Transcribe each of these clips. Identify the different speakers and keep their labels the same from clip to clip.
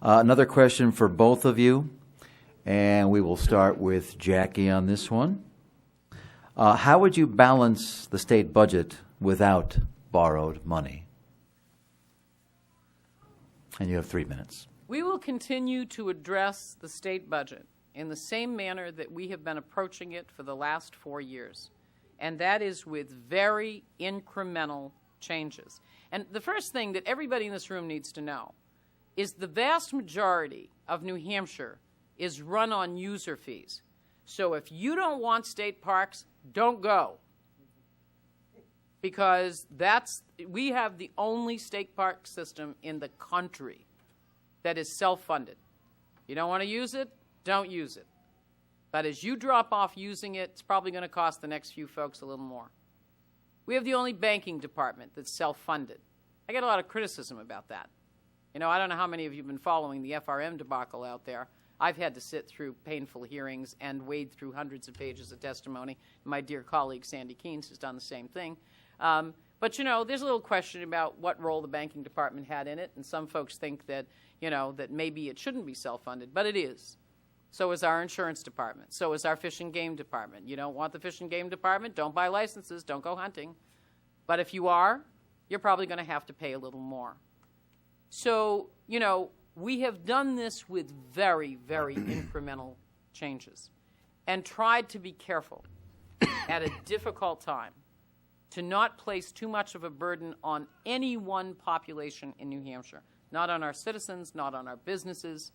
Speaker 1: Another question for both of you, and we will start with Jackie on this one. How would you balance the state budget without borrowed money? And you have 3 minutes.
Speaker 2: We will continue to address the state budget in the same manner that we have been approaching it for the last 4 years, and that is with very incremental changes. And the first thing that everybody in this room needs to know is the vast majority of New Hampshire is run on user fees. So if you don't want state parks, don't go. Because we have the only state park system in the country that is self-funded. You don't want to use it, don't use it. But as you drop off using it, it's probably going to cost the next few folks a little more. We have the only banking department that's self-funded. I get a lot of criticism about that. You know, I don't know how many of you have been following the FRM debacle out there. I've had to sit through painful hearings and wade through hundreds of pages of testimony. My dear colleague Sandy Keynes has done the same thing. But, you know, there's a little question about what role the banking department had in it, and some folks think that, you know, that maybe it shouldn't be self-funded, but it is. So is our insurance department. So is our fish and game department. You don't want the fish and game department, don't buy licenses, don't go hunting. But if you are, you're probably going to have to pay a little more. So, you know, we have done this with very, very incremental changes and tried to be careful at a difficult time to not place too much of a burden on any one population in New Hampshire, not on our citizens, not on our businesses.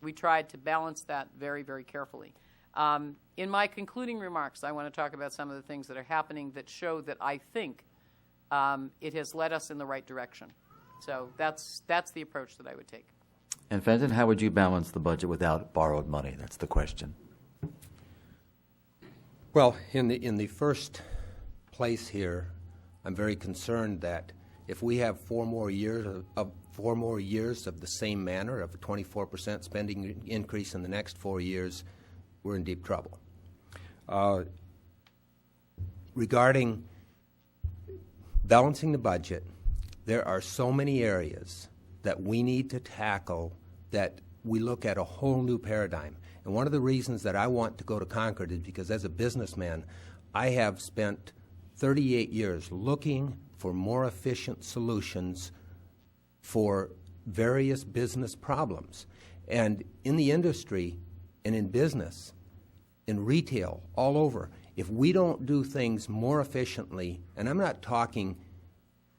Speaker 2: We tried to balance that very, very carefully. In my concluding remarks, I want to talk about some of the things that are happening that show that I think it has led us in the right direction. So that's the approach that I would take.
Speaker 1: And Fenton, how would you balance the budget without borrowed money? That's the question.
Speaker 3: Well, in the first place here, I'm very concerned that if we have 4 more years of the same manner, of a 24% spending increase in the next 4 years, we're in deep trouble. Regarding balancing the budget, there are so many areas that we need to tackle that we look at a whole new paradigm. And one of the reasons that I want to go to Concord is because as a businessman, I have spent 38 years looking for more efficient solutions for various business problems. And in the industry and in business, in retail, all over, if we don't do things more efficiently, and I'm not talking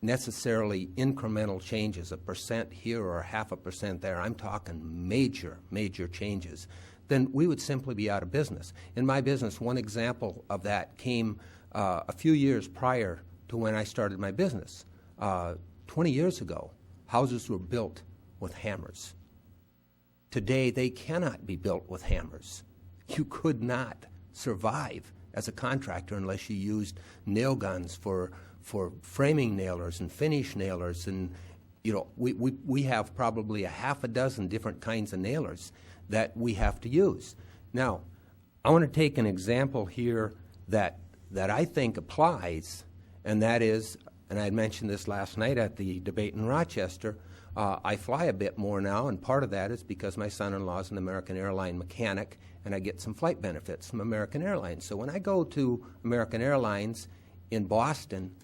Speaker 3: necessarily incremental changes, 1% here or 0.5% there, I'm talking major, major changes, then we would simply be out of business. In my business, one example of that came a few years prior to when I started my business. 20 years ago, houses were built with hammers. Today, they cannot be built with hammers. You could not survive as a contractor unless you used nail guns for framing nailers and finish nailers. And, you know, we have probably a half a dozen different kinds of nailers that we have to use. Now, I want to take an example here that I think applies, and that is, and I had mentioned this last night at the debate in Rochester, I fly a bit more now, and part of that is because my son-in-law is an American airline mechanic, and I get some flight benefits from American Airlines. So when I go to American Airlines in Boston,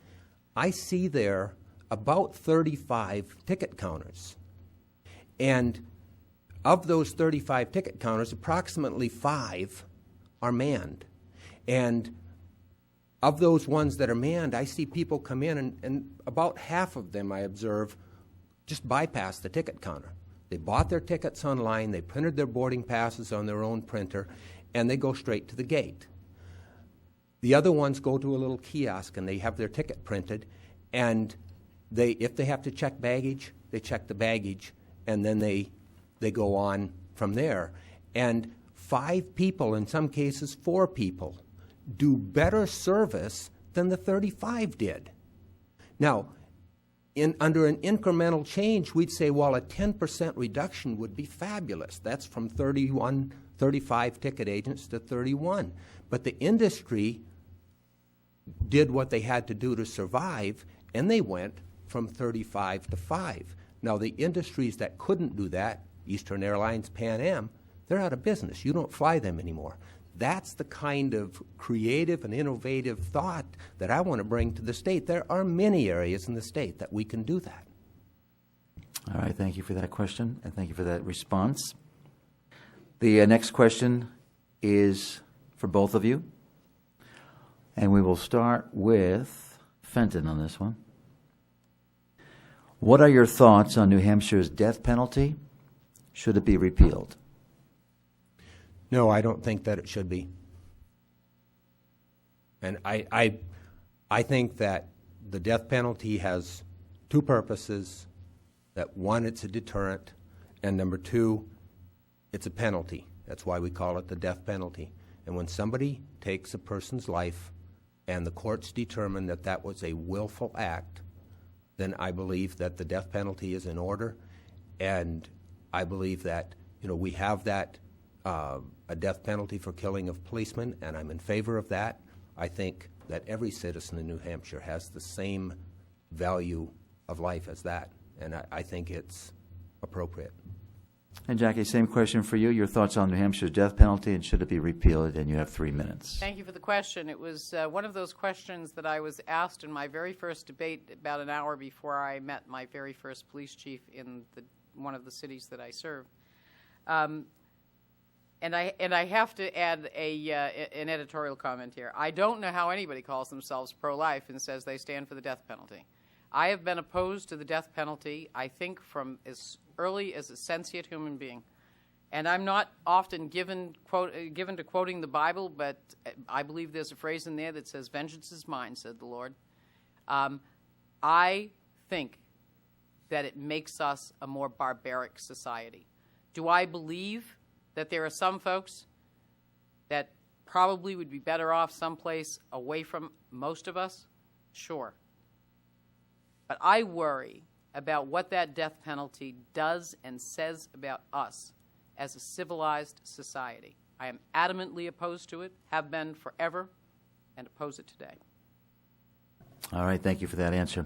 Speaker 3: I see there about 35 ticket counters. And of those 35 ticket counters, approximately 5 are manned. And of those ones that are manned, I see people come in, and about half of them, I observe, just bypass the ticket counter. They bought their tickets online, they printed their boarding passes on their own printer, and they go straight to the gate. The other ones go to a little kiosk, and they have their ticket printed, and if they have to check baggage, they check the baggage, and then they go on from there. And 5 people, in some cases 4 people, do better service than the 35 did. Now, under an incremental change, we'd say, well, a 10% reduction would be fabulous. That's from 35 ticket agents to 31. But the industry did what they had to do to survive, and they went from 35 to 5. Now, the industries that couldn't do that Eastern Airlines, Pan Am, they're out of business. You don't fly them anymore. That's the kind of creative and innovative thought that I want to bring to the state. There are many areas in the state that we can do that.
Speaker 1: All right, thank you for that question, and thank you for that response. The next question is for both of you, and we will start with Fenton on this one. What are your thoughts on New Hampshire's death penalty? Should it be repealed?
Speaker 3: No, I don't think that it should be. And I think that the death penalty has two purposes. That one, it's a deterrent, and number two, it's a penalty. That's why we call it the death penalty. And when somebody takes a person's life and the courts determine that that was a willful act, then I believe that the death penalty is in order, and I believe that we have that a death penalty for killing of policemen, and I'm in favor of that. I think that every citizen in New Hampshire has the same value of life as that, and I think it's appropriate.
Speaker 1: And Jackie, same question for you. Your thoughts on New Hampshire's death penalty, and should it be repealed? And you have 3 minutes.
Speaker 2: Thank you for the question. It was one of those questions that I was asked in my very first debate about an hour before I met my very first police chief in one of the cities that I serve. And I have to add an editorial comment here. I don't know how anybody calls themselves pro-life and says they stand for the death penalty. I have been opposed to the death penalty, I think, from as early as a sentient human being. And I'm not often given to quoting the Bible, but I believe there's a phrase in there that says, "Vengeance is mine," said the Lord. I think that it makes us a more barbaric society. Do I believe that there are some folks that probably would be better off someplace away from most of us? Sure. But I worry about what that death penalty does and says about us as a civilized society. I am adamantly opposed to it, have been forever, and oppose it today.
Speaker 1: All right, thank you for that answer.